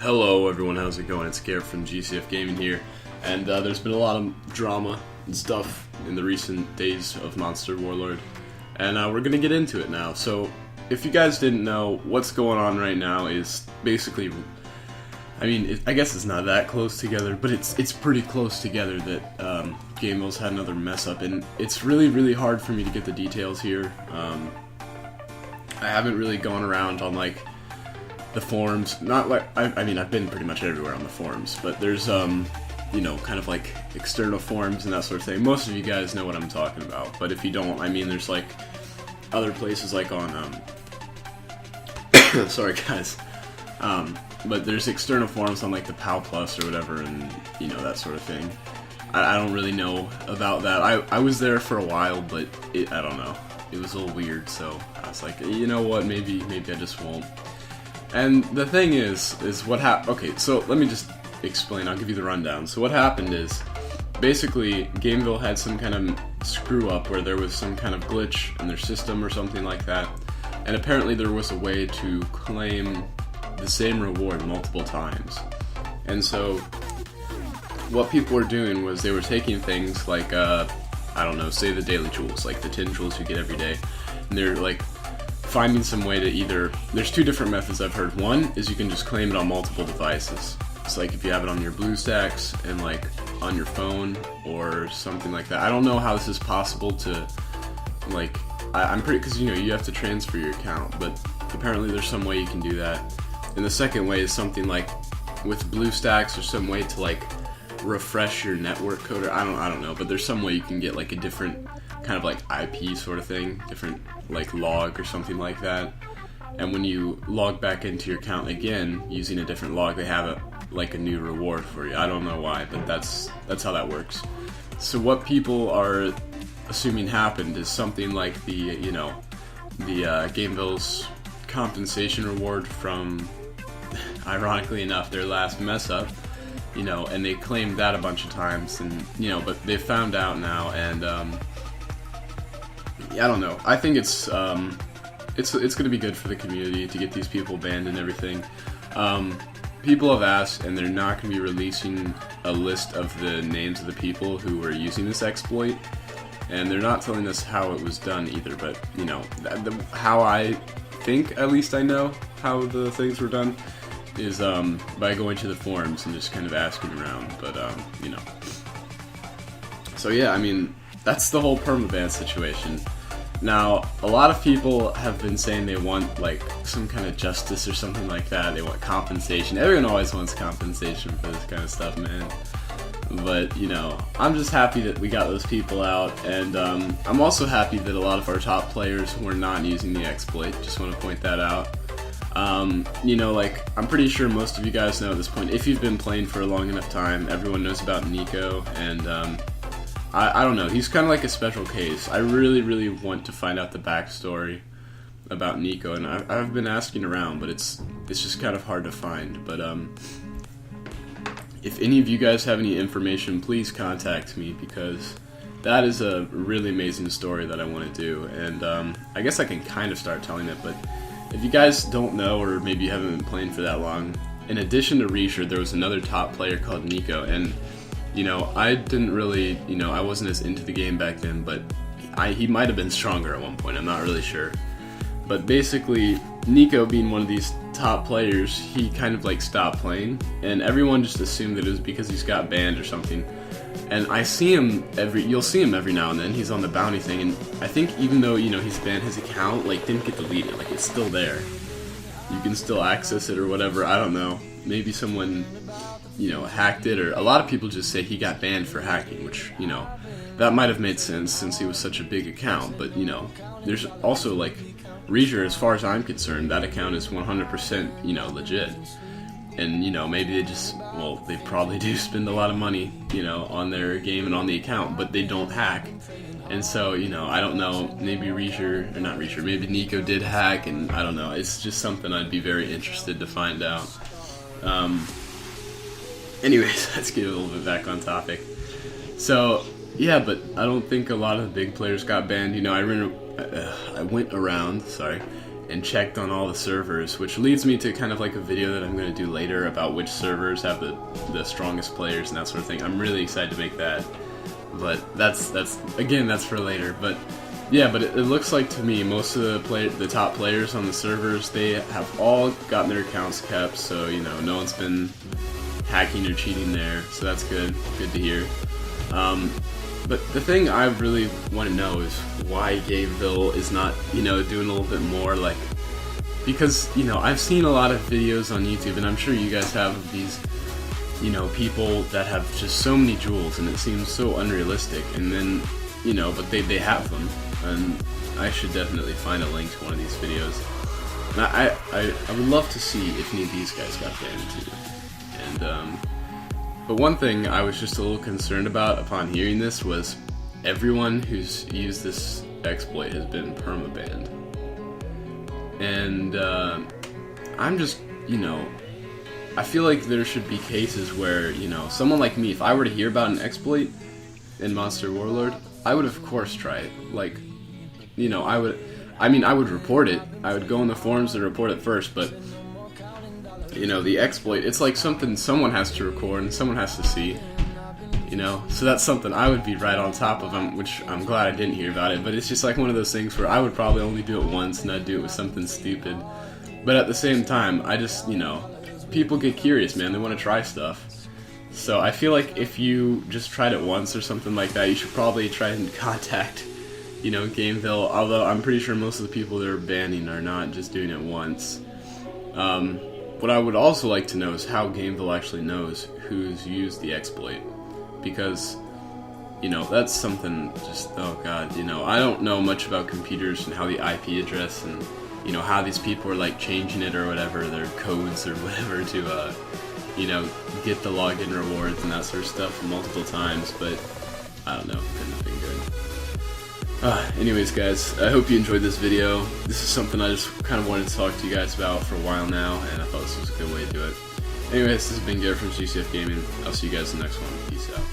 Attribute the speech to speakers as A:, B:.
A: Hello everyone, how's it going? It's Garrett from GCF Gaming here, and there's been a lot of drama and stuff in the recent days of Monster Warlord, and we're gonna get into it now. So, if you guys didn't know, what's going on right now is basically, I guess it's not that close together, but it's pretty close together that Gamevil's had another mess up, and it's really hard for me to get the details here. I haven't really gone around on like the forums, not like, I've been pretty much everywhere on the forums, but there's, kind of like external forums and that sort of thing. Most of you guys know what I'm talking about, but if you don't, there's like other places like on, sorry guys, but there's external forums on like the PAL Plus or whatever, and, that sort of thing. I don't really know about that. I was there for a while, but I don't know. It was a little weird, so I was like, you know what, maybe I just won't. And the thing is what happened. Okay, so let me just explain. I'll give you the rundown. So what happened is, basically, Gamevil had some kind of screw up where there was some kind of glitch in their system or something like that, and apparently there was a way to claim the same reward multiple times. And so what people were doing was they were taking things like, say the daily jewels, like the 10 jewels you get every day, and they're like finding some way to either, there's two different methods I've heard. One is you can just claim it on multiple devices. It's like if you have it on your BlueStacks and like on your phone or something like that. I don't know how this is possible to, like, I'm pretty, because you have to transfer your account, but apparently there's some way you can do that. And the second way is something like with BlueStacks or some way to like refresh your network code, or I don't know, but there's some way you can get like a different kind of like IP sort of thing, different like log or something like that. And when you log back into your account again using a different log, they have like a new reward for you. I don't know why, but that's how that works. So what people are assuming happened is something like the Gamevil's compensation reward from, ironically enough, their last mess up. And they claimed that a bunch of times, and but they found out now, and I don't know. I think it's going to be good for the community to get these people banned and everything. People have asked, and they're not going to be releasing a list of the names of the people who were using this exploit, and they're not telling us how it was done either. But how I think, at least I know how the things were done, is by going to the forums and just kind of asking around. But so yeah, that's the whole perma-ban situation. Now, a lot of people have been saying they want like some kind of justice or something like that. They want compensation. Everyone always wants compensation for this kind of stuff, man. But I'm just happy that we got those people out, and I'm also happy that a lot of our top players were not using the exploit. Just want to point that out. I'm pretty sure most of you guys know at this point, if you've been playing for a long enough time, everyone knows about Nico, and I don't know, he's kind of like a special case. I really want to find out the backstory about Nico, and I've been asking around, but it's just kind of hard to find. But if any of you guys have any information, please contact me, because that is a really amazing story that I want to do, and I guess I can kind of start telling it. But if you guys don't know, or maybe you haven't been playing for that long, in addition to Reisher, there was another top player called Nico, and I didn't really, I wasn't as into the game back then, but he might have been stronger at one point, I'm not really sure. But basically, Nico being one of these top players, he kind of like stopped playing, and everyone just assumed that it was because he's got banned or something. And I see him you'll see him every now and then, he's on the bounty thing, and I think even though, he's banned, his account, like, didn't get deleted, like, it's still there. You can still access it or whatever, I don't know. Maybe someone, hacked it, or a lot of people just say he got banned for hacking, which, that might have made sense since he was such a big account, but, there's also, like, Reisher, as far as I'm concerned, that account is 100%, legit. And, maybe they probably do spend a lot of money, on their game and on the account, but they don't hack. And so, I don't know, maybe maybe Nico did hack, and I don't know, it's just something I'd be very interested to find out. Anyways, let's get a little bit back on topic. So, yeah, but I don't think a lot of the big players got banned. I went around, and checked on all the servers, which leads me to kind of like a video that I'm going to do later about which servers have the strongest players and that sort of thing. I'm really excited to make that, but that's for later. But yeah, but it looks like to me most of the top players on the servers, they have all gotten their accounts kept, so you know, no one's been hacking or cheating there, so that's good to hear. But the thing I really want to know is why Gamevil is not, you know, doing a little bit more, like, because, you know, I've seen a lot of videos on YouTube, and I'm sure you guys have, of these, you know, people that have just so many jewels, and it seems so unrealistic, and then, you know, but they have them, and I should definitely find a link to one of these videos. And I would love to see if any of these guys got banned too. And, but one thing I was just a little concerned about upon hearing this was everyone who's used this exploit has been perma-banned. And I'm just, you know, I feel like there should be cases where, you know, someone like me, if I were to hear about an exploit in Monster Warlord, I would of course try it. Like, you know, I would report it. I would go on the forums and report it first, but you know, the exploit, it's like something someone has to record and someone has to see, you know, so that's something I would be right on top of, which I'm glad I didn't hear about it, but it's just like one of those things where I would probably only do it once and I'd do it with something stupid, but at the same time, I just, you know, people get curious, man, they want to try stuff, so I feel like if you just tried it once or something like that, you should probably try and contact, you know, Gamevil, although I'm pretty sure most of the people they're banning are not just doing it once. What I would also like to know is how Gamevil actually knows who's used the exploit, because, you know, that's something just, oh god, you know, I don't know much about computers and how the IP address and, you know, how these people are like changing it or whatever, their codes or whatever to, you know, get the login rewards and that sort of stuff multiple times, but I don't know, couldn't have been good. Anyways guys, I hope you enjoyed this video. This is something I just kind of wanted to talk to you guys about for a while now, and I thought this was a good way to do it. Anyways, this has been Garrett from GCF Gaming. I'll see you guys in the next one. Peace out.